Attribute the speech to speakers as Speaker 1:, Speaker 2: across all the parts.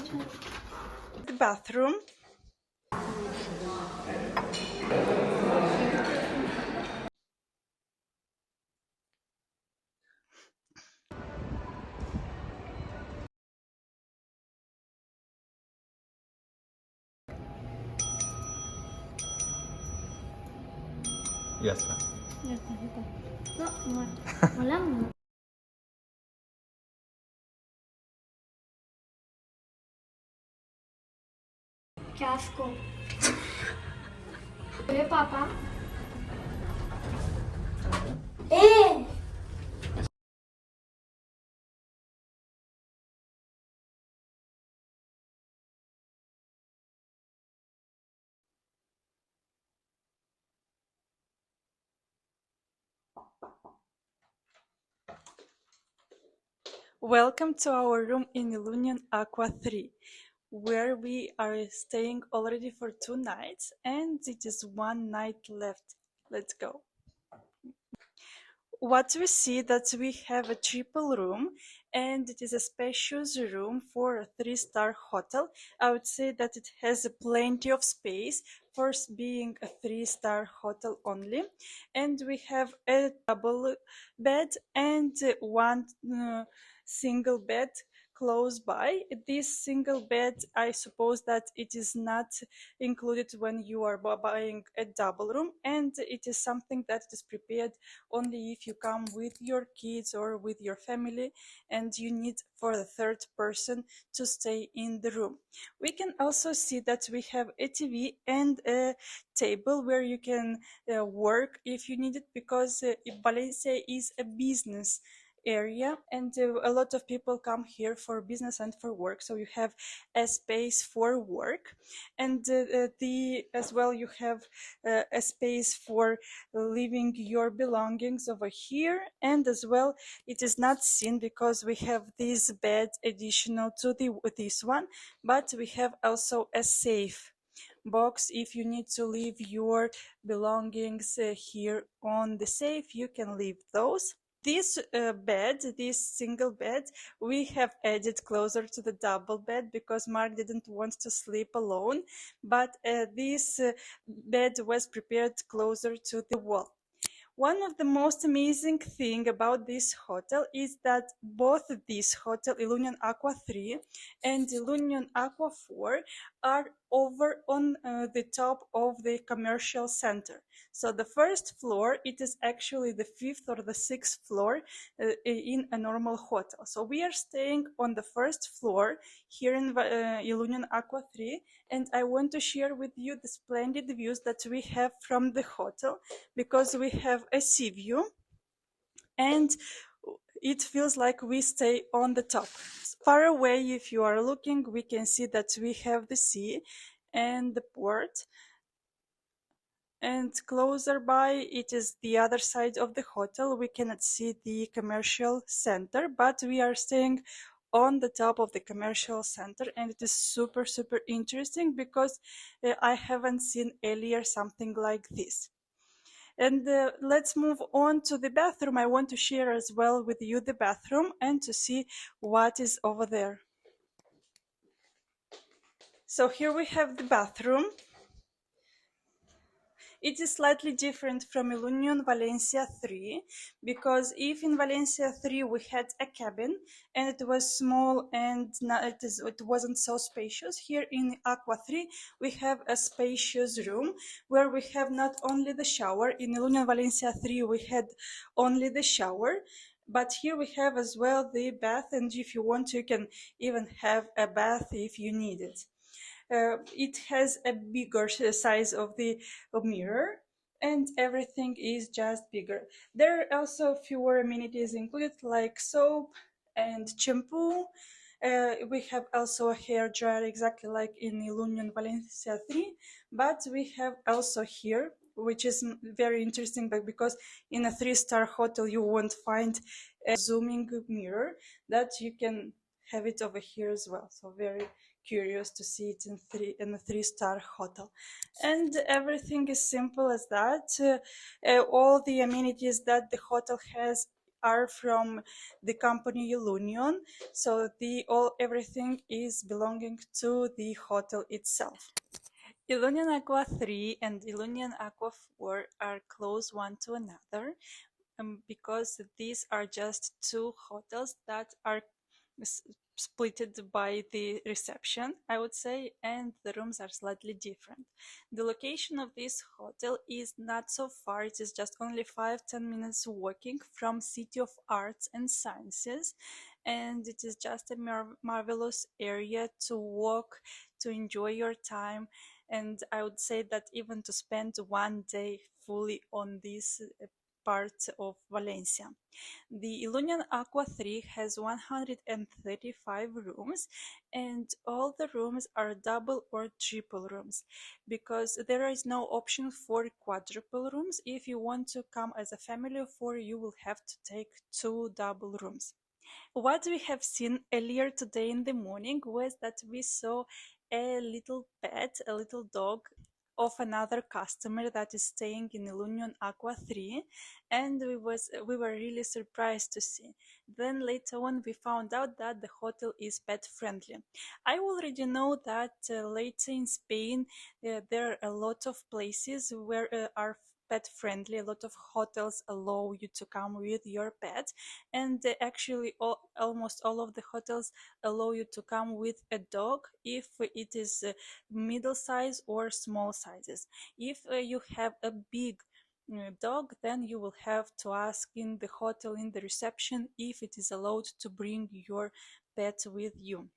Speaker 1: The bathroom.
Speaker 2: Ya está.
Speaker 3: Ya está, ya está. No, volamos. Qué asco. ¿Ve, papá? ¡Eh!
Speaker 1: Welcome to our room in Ilunion Aqua 3, where we are staying already for 2 nights and it is 1 night left. Let's go. What we see that we have a triple room and it is a spacious room for a 3-star hotel. I would say that it has plenty of space for being a 3-star hotel only. And we have a double bed and one single bed close by. This single bed, I suppose that it is not included when you are buying a double room, and it is something that is prepared only if you come with your kids or with your family and you need for the third person to stay in the room. We can also see that we have a TV and a table where you can work if you need it, because Valencia is a business area and a lot of people come here for business and for work, so you have a space for work, and as well you have a space for leaving your belongings over here. And as well, it is not seen because we have this bed additional to this one, but we have also a safe box. If you need to leave your belongings here on the safe, you can leave those. This this single bed, we have added closer to the double bed because Mark didn't want to sleep alone, but this bed was prepared closer to the wall. One of the most amazing thing about this hotel is that both this hotel, Ilunion Aqua 3 and Ilunion Aqua 4, are over on the top of the commercial center. So the first floor, it is actually the 5th or the 6th floor in a normal hotel. So we are staying on the first floor here in Ilunion Aqua 3, and I want to share with you the splendid views that we have from the hotel, because we have a sea view and it feels like we stay on the top. Far away, if you are looking, we can see that we have the sea and the port, and closer by it is the other side of the hotel. We cannot see the commercial center, but we are staying on the top of the commercial center, and it is super interesting because I haven't seen earlier something like this. And let's move on to the bathroom. I want to share as well with you the bathroom and to see what is over there. So here we have the bathroom. It is slightly different from Ilunion Valencia 3, because if in Valencia 3 we had a cabin and it was small and it wasn't so spacious, here in Aqua 3 we have a spacious room where we have not only the shower. In Ilunion Valencia 3 we had only the shower, but here we have as well the bath, and if you want you can even have a bath if you need it. It has a bigger size of the mirror, and everything is just bigger. There are also fewer amenities included, like soap and shampoo. We have also a hair dryer, exactly like in Ilunion Valencia 3, but we have also here, which is very interesting, but because in a 3-star hotel you won't find a zooming mirror, that you can have it over here as well. So very curious to see it in a 3-star hotel. And everything is simple as that. All the amenities that the hotel has are from the company Ilunion, so everything is belonging to the hotel itself. Ilunion Aqua 3 and Ilunion Aqua 4 are close one to another, because these are just two hotels that are splitted by the reception, I would say, and the rooms are slightly different. The location of this hotel is not so far. It is just only 5-10 minutes walking from City of Arts and Sciences, and it is just a marvelous area to walk, to enjoy your time, and I would say that even to spend one day fully on this part of Valencia. The Ilunion Aqua 3 has 135 rooms, and all the rooms are double or triple rooms, because there is no option for quadruple rooms. If you want to come as a family of four, you will have to take two double rooms. What we have seen earlier today in the morning was that we saw a little pet, a little dog of another customer that is staying in Ilunion Aqua 3, and we were really surprised to see. Then later on we found out that the hotel is pet friendly. I already know that later in Spain there are a lot of places where are pet friendly. A lot of hotels allow you to come with your pet, and actually almost all of the hotels allow you to come with a dog if it is middle size or small sizes. If you have a big dog, then you will have to ask in the hotel, in the reception, if it is allowed to bring your pet with you.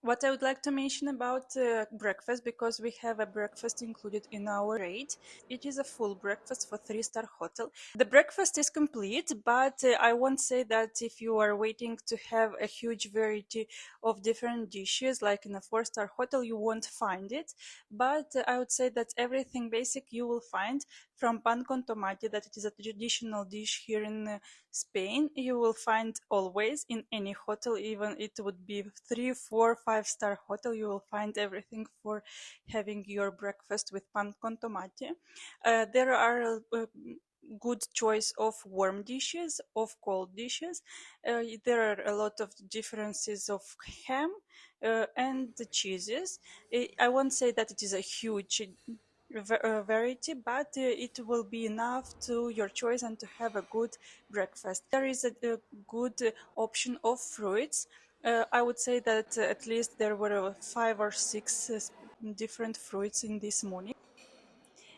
Speaker 1: What I would like to mention about breakfast, because we have a breakfast included in our rate, it is a full breakfast for 3-star hotel. The breakfast is complete, but I won't say that if you are waiting to have a huge variety of different dishes, like in a 4-star hotel, you won't find it. But I would say that everything basic you will find, from pan con tomate, that it is a traditional dish here in Spain, you will find always in any hotel. Even it would be 3, 4, 5-star hotel, you will find everything for having your breakfast with pan con tomate. There are good choice of warm dishes, of cold dishes. There are a lot of differences of ham and the cheeses. I won't say that it is a huge variety, but it will be enough to your choice and to have a good breakfast. There is a good option of fruits. I would say that at least there were 5 or 6 different fruits in this morning.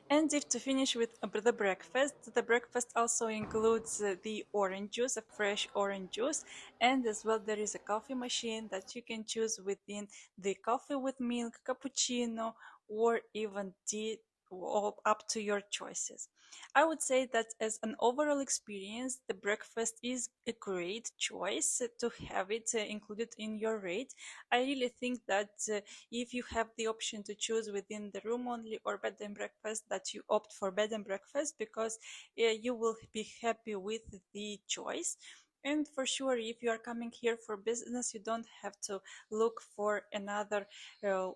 Speaker 1: And if to finish with the breakfast also includes the orange juice, a fresh orange juice, and as well there is a coffee machine that you can choose within the coffee with milk, cappuccino, or even tea, all up to your choices. I would say that as an overall experience, the breakfast is a great choice to have it included in your rate. I really think that if you have the option to choose within the room only or bed and breakfast, that you opt for bed and breakfast, because you will be happy with the choice. And for sure, if you are coming here for business, you don't have to look for another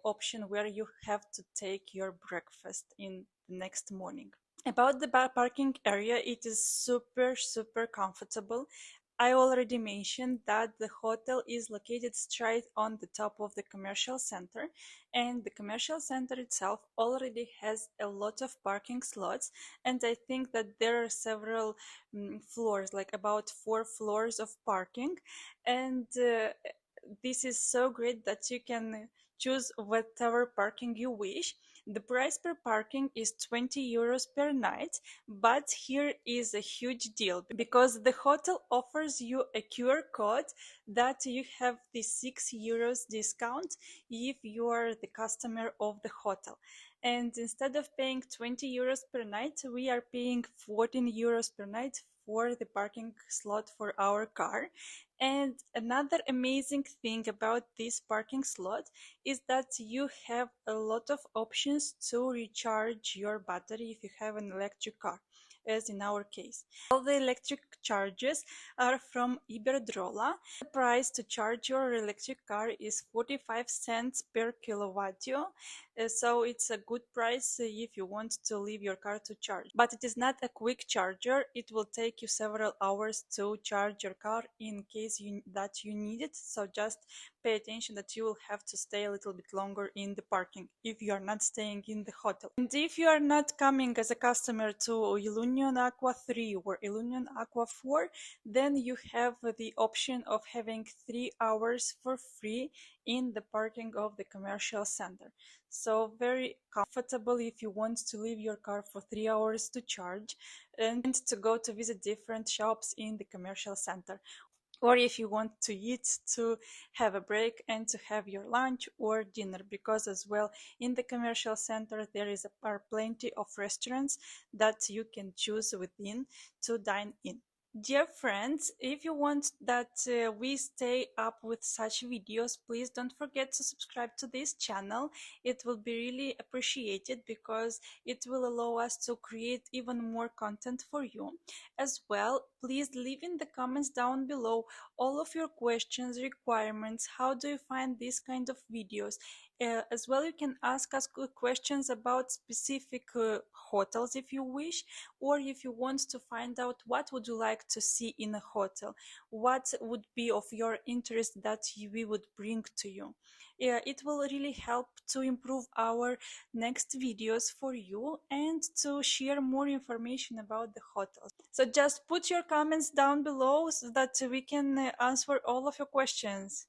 Speaker 1: option where you have to take your breakfast in the next morning. About the parking area, it is super comfortable. I already mentioned that the hotel is located straight on the top of the commercial center, and the commercial center itself already has a lot of parking slots, and I think that there are several floors, like about 4 floors of parking, and this is so great that you can choose whatever parking you wish. The price per parking is 20 euros per night, but here is a huge deal, because the hotel offers you a QR code that you have the 6 euros discount if you are the customer of the hotel. And instead of paying 20 euros per night, we are paying 14 euros per night for the parking slot for our car. And another amazing thing about this parking slot is that you have a lot of options to recharge your battery if you have an electric car, as in our case. All the electric charges are from Iberdrola. The price to charge your electric car is 45 cents per kilowatt. so it's a good price if you want to leave your car to charge. But it is not a quick charger. It will take you several hours to charge your car in case that you need it. So just pay attention that you will have to stay a little bit longer in the parking if you are not staying in the hotel. And if you are not coming as a customer to Ilunion Aqua 3 or Ilunion Aqua 4, then you have the option of having 3 hours for free in the parking of the commercial center. So very comfortable if you want to leave your car for 3 hours to charge and to go to visit different shops in the commercial center. Or if you want to eat, to have a break and to have your lunch or dinner, because as well in the commercial center there are plenty of restaurants that you can choose within to dine in. Dear friends, if you want that we stay up with such videos, please don't forget to subscribe to this channel. It will be really appreciated because it will allow us to create even more content for you. As well, please leave in the comments down below all of your questions, requirements, how do you find these kind of videos. As well, you can ask us questions about specific hotels if you wish, or if you want to find out what would you like to see in a hotel, what would be of your interest that we would bring to you. It will really help to improve our next videos for you and to share more information about the hotels. So just put your comments down below so that we can answer all of your questions.